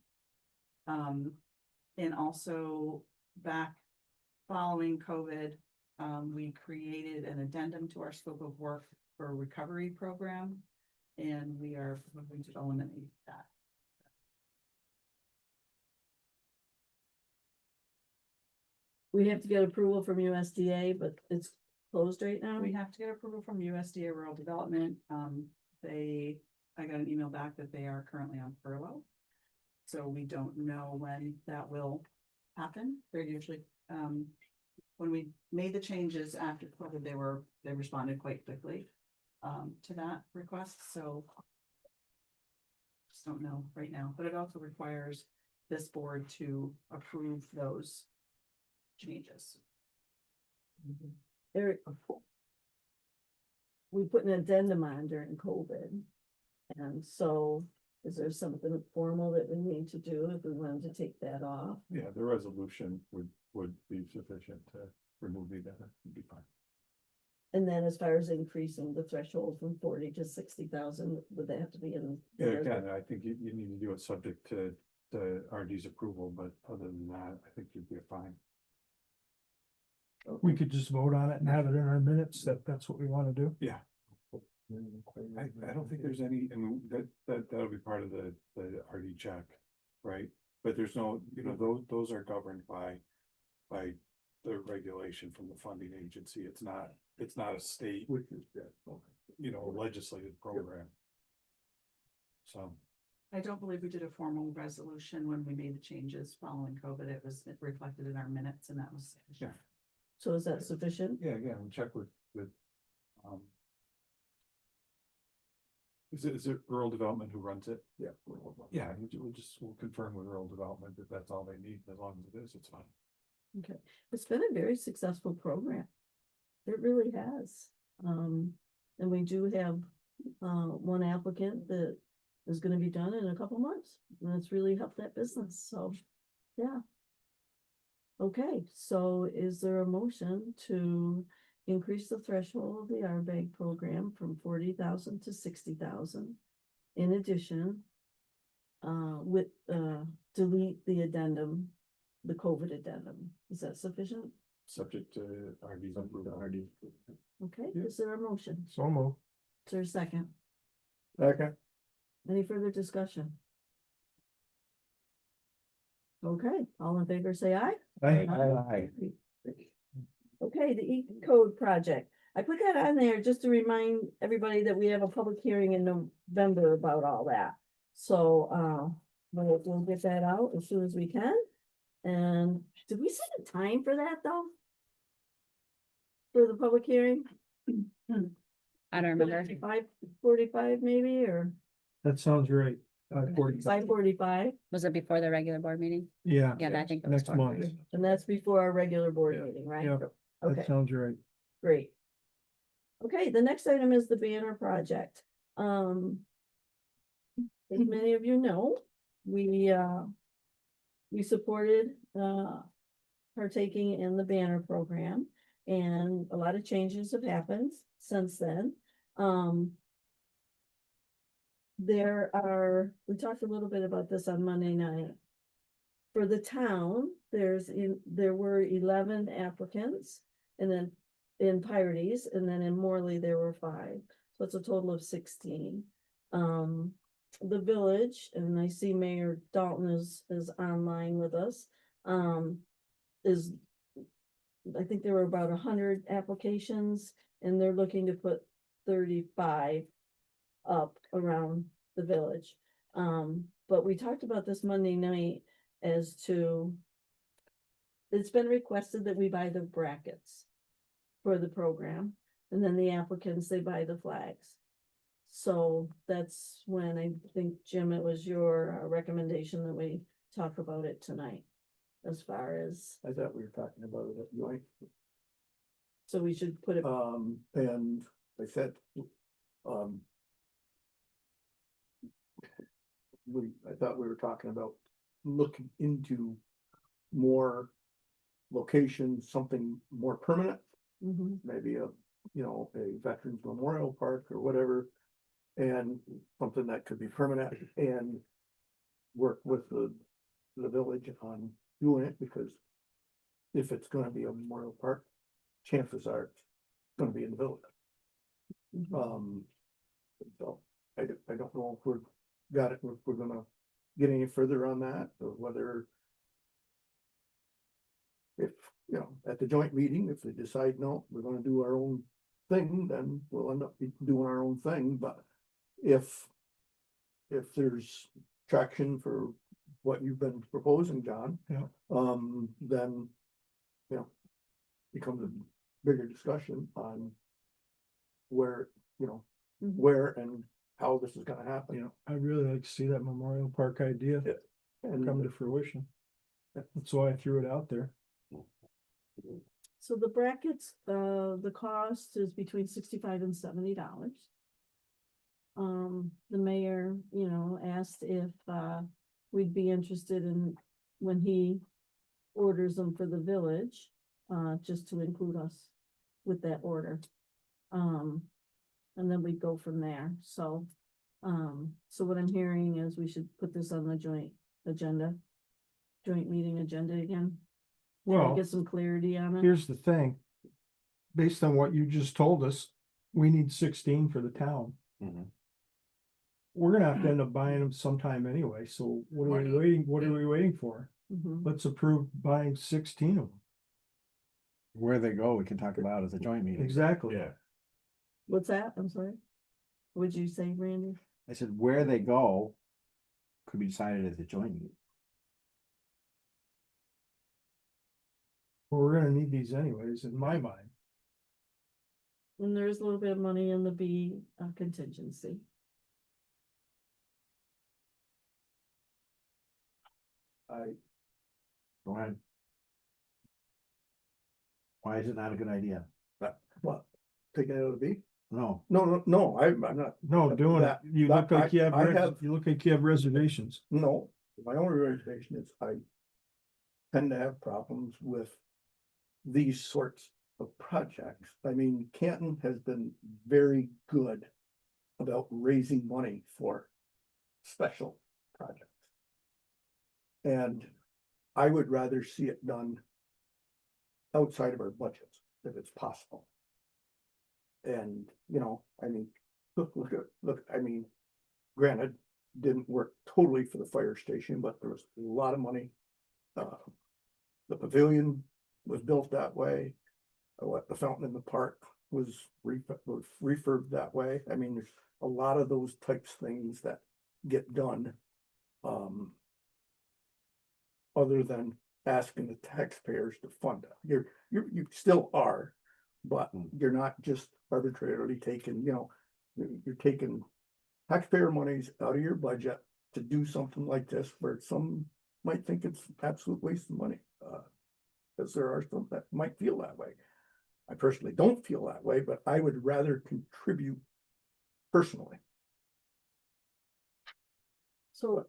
And also back following COVID, we created an addendum to our scope of work for a recovery program. And we are going to eliminate that. We have to get approval from USDA, but it's closed right now. We have to get approval from USDA Rural Development. I got an email back that they are currently on furlough. So we don't know when that will happen. They're usually, when we made the changes after COVID, they responded quite quickly to that request, so. Just don't know right now, but it also requires this board to approve those changes. Eric, we put an addendum on during COVID. And so is there something formal that we need to do if we wanted to take that off? Yeah, the resolution would be sufficient to remove the addendum, it'd be fine. And then as far as increasing the threshold from 40 to 60,000, would that have to be in? Yeah, again, I think you need to do it subject to RD's approval, but other than that, I think you'd be fine. we could just vote on it and have it in our minutes, that's what we wanna do. Yeah. I don't think there's any, I mean, that'll be part of the RD check, right? But there's no, those are governed by the regulation from the funding agency. It's not a state, legislative program. So. I don't believe we did a formal resolution when we made the changes following COVID. It was reflected in our minutes and that was sufficient. So is that sufficient? Yeah, again, we check with, is it rural development who runs it? Yeah. Yeah, we'll confirm with rural development that that's all they need, as long as it is, it's fine. Okay, it's been a very successful program. It really has. And we do have one applicant that is gonna be done in a couple months. And it's really helped that business, so, yeah. Okay, so is there a motion to increase the threshold of the RBEG program from 40,000 to 60,000? In addition, delete the addendum, the COVID addendum. Is that sufficient? Subject to RD's approval. Okay, Yeah. is there a motion? So moved. Is there a second? Okay. Any further discussion? Okay, all in favor, say aye. Aye. Okay, the E-code project. I put that on there just to remind everybody that we have a public hearing in November about all that. So, we'll get that out as soon as we can. And did we set a time for that though? For the public hearing? I don't remember. 5:45 maybe, or That sounds right. 40, 5:45, Was it before the regular board meeting? yeah, Yeah, I think it was. next month. and that's before our regular board Yeah, meeting, right? yeah, Okay. That sounds right. Great. Okay, the next item is the banner project. As many of you know, we supported, partaking in the banner program, and a lot of changes have happened since then. We talked a little bit about this on Monday night. For the town, there were 11 applicants, and then in Pirates, and then in Morley, there were 5, so it's a total of 16. The village, and I see Mayor Dalton is online with us, is, I think there were about 100 applications, and they're looking to put 35 up around the village. But we talked about this Monday night as to, it's been requested that we buy the brackets for the program, and then the applicants, they buy the flags. So that's when I think, Jim, it was your recommendation that we talk about it tonight, as far as, I thought we were talking about it at joint. so we should put it, And I said, I thought we were talking about looking into more locations, something more permanent, mhm, maybe a Veterans Memorial Park or whatever. And something that could be permanent and work with the village on doing it, because if it's gonna be a memorial park, chances are it's gonna be in the village. mhm. So I don't know if we're gonna get any further on that, or whether if, at the joint meeting, if they decide, no, we're gonna do our own thing, then we'll end up doing our own thing. But if there's traction for what you've been proposing, John, Yeah. then, becomes a bigger discussion on where, Mhm. where and how this is gonna happen. You know, I'd really like to see that Memorial Park idea And come to fruition. That's why I threw it out there. So the brackets, the cost is between $65 and $70. The mayor, asked if, we'd be interested in, when he orders them for the village, just to include us with that order. And then we go from there, so what I'm hearing is we should put this on the joint meeting agenda again. Well, Get some clarity on it. here's the thing. Based on what you just told us, we need 16 for the town. We're gonna have to end up buying them sometime anyway, so what are we waiting for? Mhm. Let's approve buying 16 of them. Where they go, we can talk about at the joint meeting. Exactly. Yeah. What's that? I'm sorry. What'd you say, Randy? I said, where they go could be decided at the joint meeting. Well, we're gonna need these anyways, in my mind. And there's a little bit of money in the B contingency. Go ahead. Why is it not a good idea? what, take it out of the B? No, No, I'm not, No, doing it, That- you that- look like you have, I have- you look like you have reservations. no, my only reservation is I tend to have problems with these sorts of projects. I mean, Canton has been very good about raising money for special projects. And I would rather see it done outside of our budgets, if it's possible. And, I mean, granted, didn't work totally for the fire station, but there was a lot of money. The pavilion was built that way. The fountain in the park was refurbed that way. I mean, there's a lot of those types of things that get done. Other than asking the taxpayers to fund it. You still are, but you're not just arbitrarily taking, you're taking taxpayer monies out of your budget to do something like this, where some might think it's absolute waste of money. Because there are some that might feel that way. I personally don't feel that way, but I would rather contribute personally. So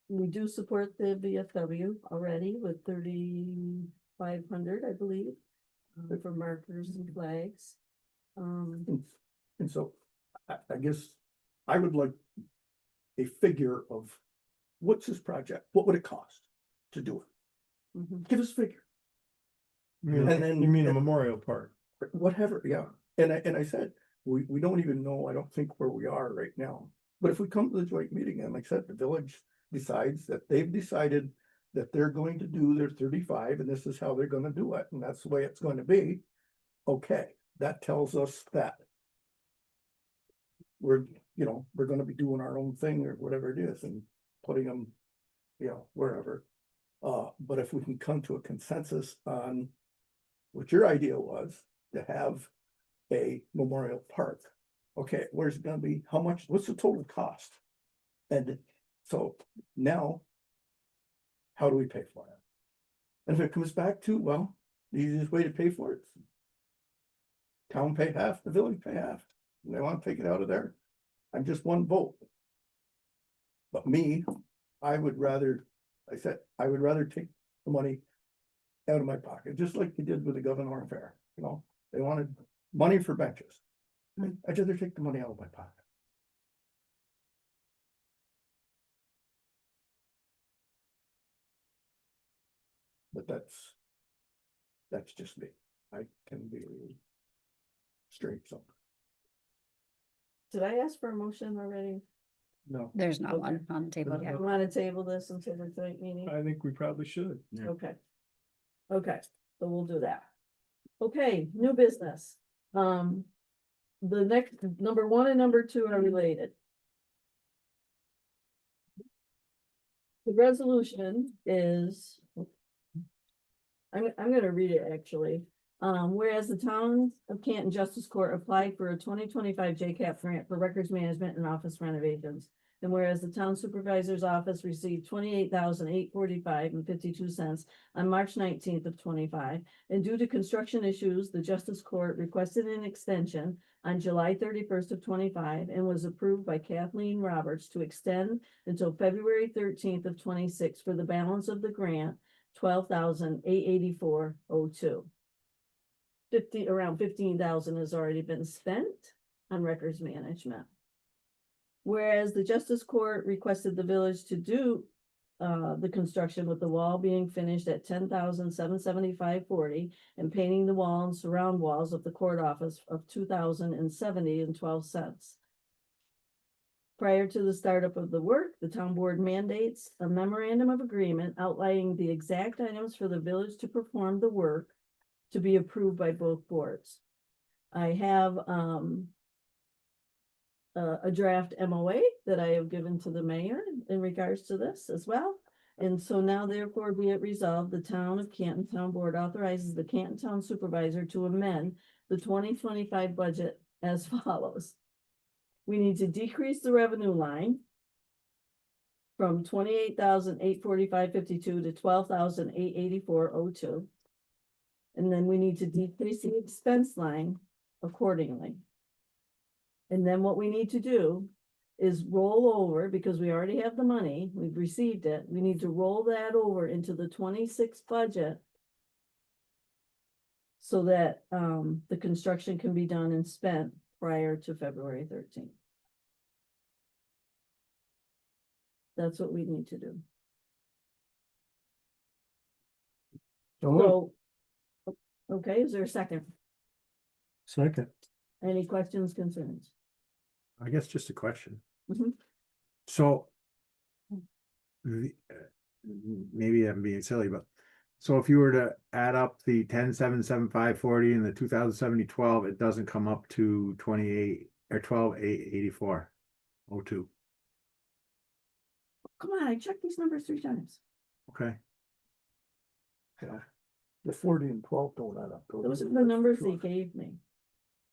we do support the VFW already with 3,500, I believe, for markers and flags. And so I guess I would like a figure of what's this project? What would it cost to do it? Mhm. Give us a figure. And then- you mean a memorial park? Whatever, yeah. And I said, we don't even know, I don't think, where we are right now. But if we come to the joint meeting and like I said, the village decides that they've decided that they're going to do their 35 and this is how they're gonna do it, and that's the way it's going to be. Okay, that tells us that we're gonna be doing our own thing or whatever it is and putting them, wherever. But if we can come to a consensus on what your idea was, to have a memorial park. Okay, where's it gonna be? How much? What's the total cost? And so now, how do we pay for it? And if it comes back to, well, the easiest way to pay for it, town pay half, the village pay half, and they want to take it out of there. I'm just one vote. But me, I would rather take the money out of my pocket, just like they did with the Governor Fair, they wanted money for benches. I'd rather take the money out of my pocket. But that's just me. I can be straight, so, Did I ask for a motion already? no. There's not Okay. one on the table I yet. want to table this until the joint meeting. I think we probably should. Okay. Okay, so we'll do that. Okay, new business. The next, number 1 and number 2 are related. The resolution is. I'm gonna read it actually. Whereas the town of Canton Justice Court applied for a 2025 JCAP grant for records management and office renovations. And whereas the town supervisor's office received $28,845.52 on March 19th of 25. And due to construction issues, the Justice Court requested an extension on July 31st of 25 and was approved by Kathleen Roberts to extend until February 13th of 26 for the balance of the grant, $12,884.02. Around 15,000 has already been spent on records management. Whereas the Justice Court requested the village to do the construction with the wall being finished at $10,775.40 and painting the wall and surround walls of the court office of $2,070.12. Prior to the startup of the work, the town board mandates a memorandum of agreement outlining the exact items for the village to perform the work to be approved by both boards. I have a draft MOA that I have given to the mayor in regards to this as well. And so now therefore be it resolved, the town of Canton Town Board authorizes the Canton Town Supervisor to amend the 2025 budget as follows. We need to decrease the revenue line from $28,845.52 to $12,884.02. And then we need to decrease the expense line accordingly. And then what we need to do is roll over, because we already have the money, we've received it, we need to roll that over into the 26 budget. So that the construction can be done and spent prior to February 13th. That's what we need to do. So, okay, is there a second? Second. Any questions, concerns? I guess just a question. Mhm. So. Maybe I'm being silly, but So if you were to add up the 10,775,40 and the 2070-12, it doesn't come up to 28 or 12,884.02. Come on, I checked these numbers 3 times. Okay, The 40 and 12 don't add up. Those are the numbers they gave me.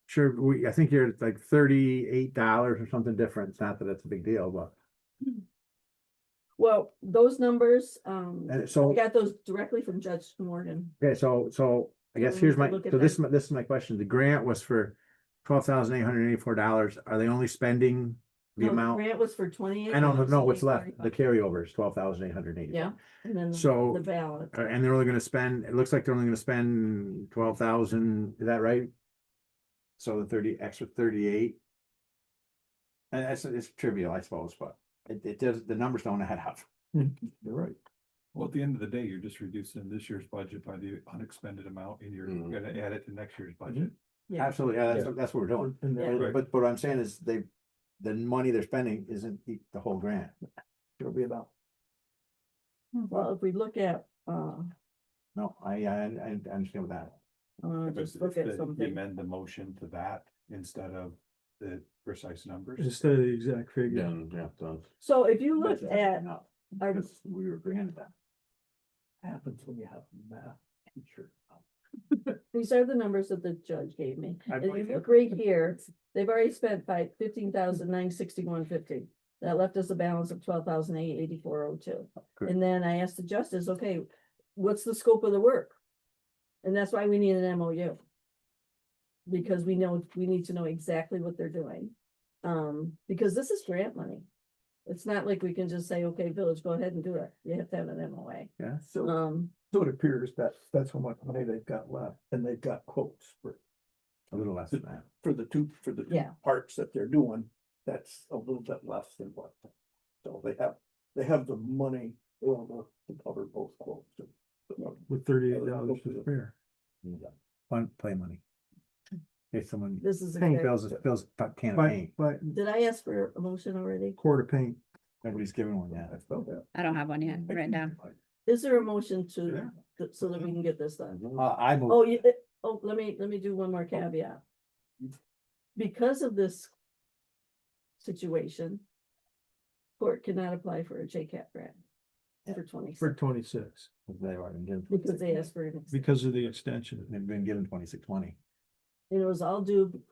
sure, I think you're at like $38 or something different. It's not that it's a big deal, but. Well, those numbers, And I so, got those directly from Judge Morgan. okay, so I guess we here's need to my, look at so this that. is my question. The grant was for $12,884. Are they only spending the No, amount? grant was for 28. I don't know what's left. The carryover is 12,880. Yeah, and then So- the ballot. And they're only gonna spend, it looks like they're only gonna spend 12,000, is that right? So the 38. And it's trivial, I suppose, but it does, the numbers don't add up. You're right. Well, at the end of the day, you're just reducing this year's budget by the unexpended amount and you're Mhm. gonna add it to next year's budget. Yeah. Absolutely, yeah, that's what we're doing. And Yeah. then But what I'm saying is the money they're spending isn't the whole grant. it'll be about. Well, if we look at, No, I understand with that. just If look at you something. amend the motion to that instead of the precise numbers. Instead of the exact figure. Yeah, done. So if you look at, our- Because we were granted that. Happens when you have math teacher. these are the numbers that the judge gave me. I And you believe look right here, they've already spent 15,961.50. That left us a balance of 12,884.02. Good. And then I asked the justice, okay, what's the scope of the work? And that's why we need an MOU. Because we need to know exactly what they're doing. Because this is grant money. It's not like we can just say, okay, village, go ahead and do it. You have to have an MOA. Yeah. So it appears that's how much money they've got left, and they've got quotes for. A little less than that. For the two Yeah. parts that they're doing, that's a little bit less than what. So they have the money to cover both quotes. With $38 to spare. Fun play money. If someone This is. paint exact- fills a can of But, paint, but Did I ask for a motion already? quart of paint. nobody's giving one yet. I felt that. I don't have one yet, right now. Is there a motion so that we can get this done? I move. Let me do one more caveat. Because of this situation, court cannot apply for a JCAP grant for 26, For 26, They've already been given. because they asked for an extension. because of the extension. They've been given 2620. And it was all due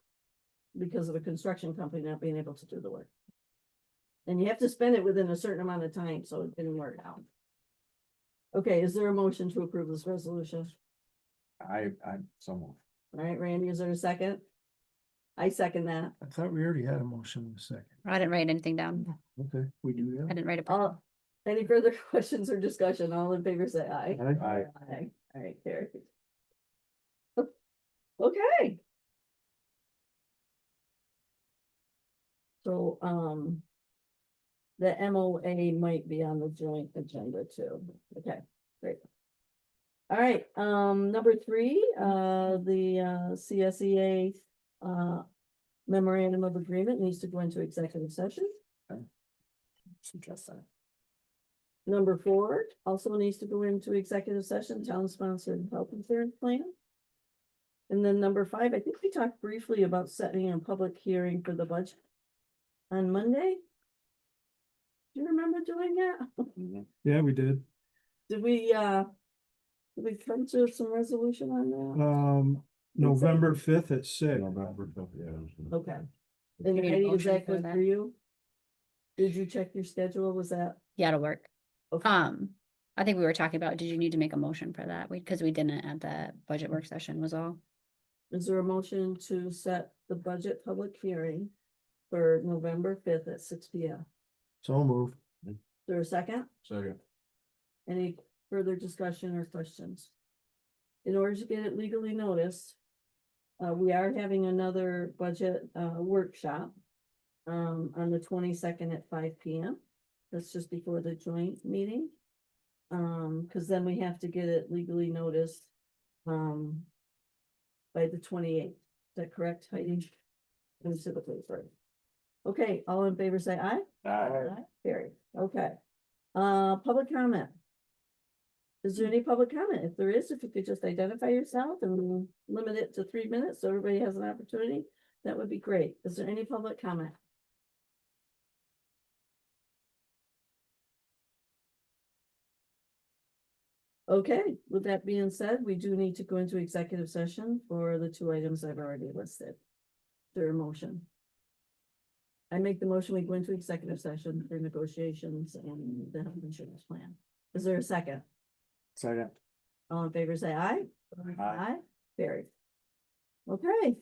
because of a construction company not being able to do the work. And you have to spend it within a certain amount of time, so it didn't work out. Okay, is there a motion to approve this resolution? I so moved. All right, Randy, is there a second? I second that. I thought we already had a motion in a second. I didn't write anything down. Okay. We do I that. didn't write it. All, any further questions or discussion? All in favor, say aye. Aye. Aye. All right, carried. Okay. So, the MOA might be on the joint agenda too. Okay, great. All right, number 3, the CSEA memorandum of agreement needs to go into executive session. Suggest that. Number 4 also needs to go into executive session, town sponsored health insurance plan. And then number 5, I think we talked briefly about setting a public hearing for the budget on Monday. Do you remember doing that? Yeah, we did. Did we come to some resolution on that? November 5th at 6. Okay. You And need a Heidi, is motion that for good that? for you? Did you check your schedule? Was that? Yeah, it'll work. Okay. I think we were talking about, did you need to make a motion for that? Because we didn't at the budget work session was all. Is there a motion to set the budget public hearing for November 5th at 6 P.M.? So moved. Is there a second? Second. Any further discussion or questions? In order to get it legally noticed, we are having another budget workshop on the 22nd at 5 P.M. That's just before the joint meeting. Because then we have to get it legally noticed by the 28th. Is that correct, Heidi? Into the paper. Okay, all in favor, say aye. Carried. Okay. Public comment. Is there any public comment? If there is, if you could just identify yourself and limit it to 3 minutes so everybody has an opportunity, that would be great. Is there any public comment? Okay, with that being said, we do need to go into executive session for the 2 items I've already listed. Their motion. I make the motion, we go into executive session for negotiations and the health insurance plan. Is there a second? Second. All in favor, say aye. Aye. Carried. Okay,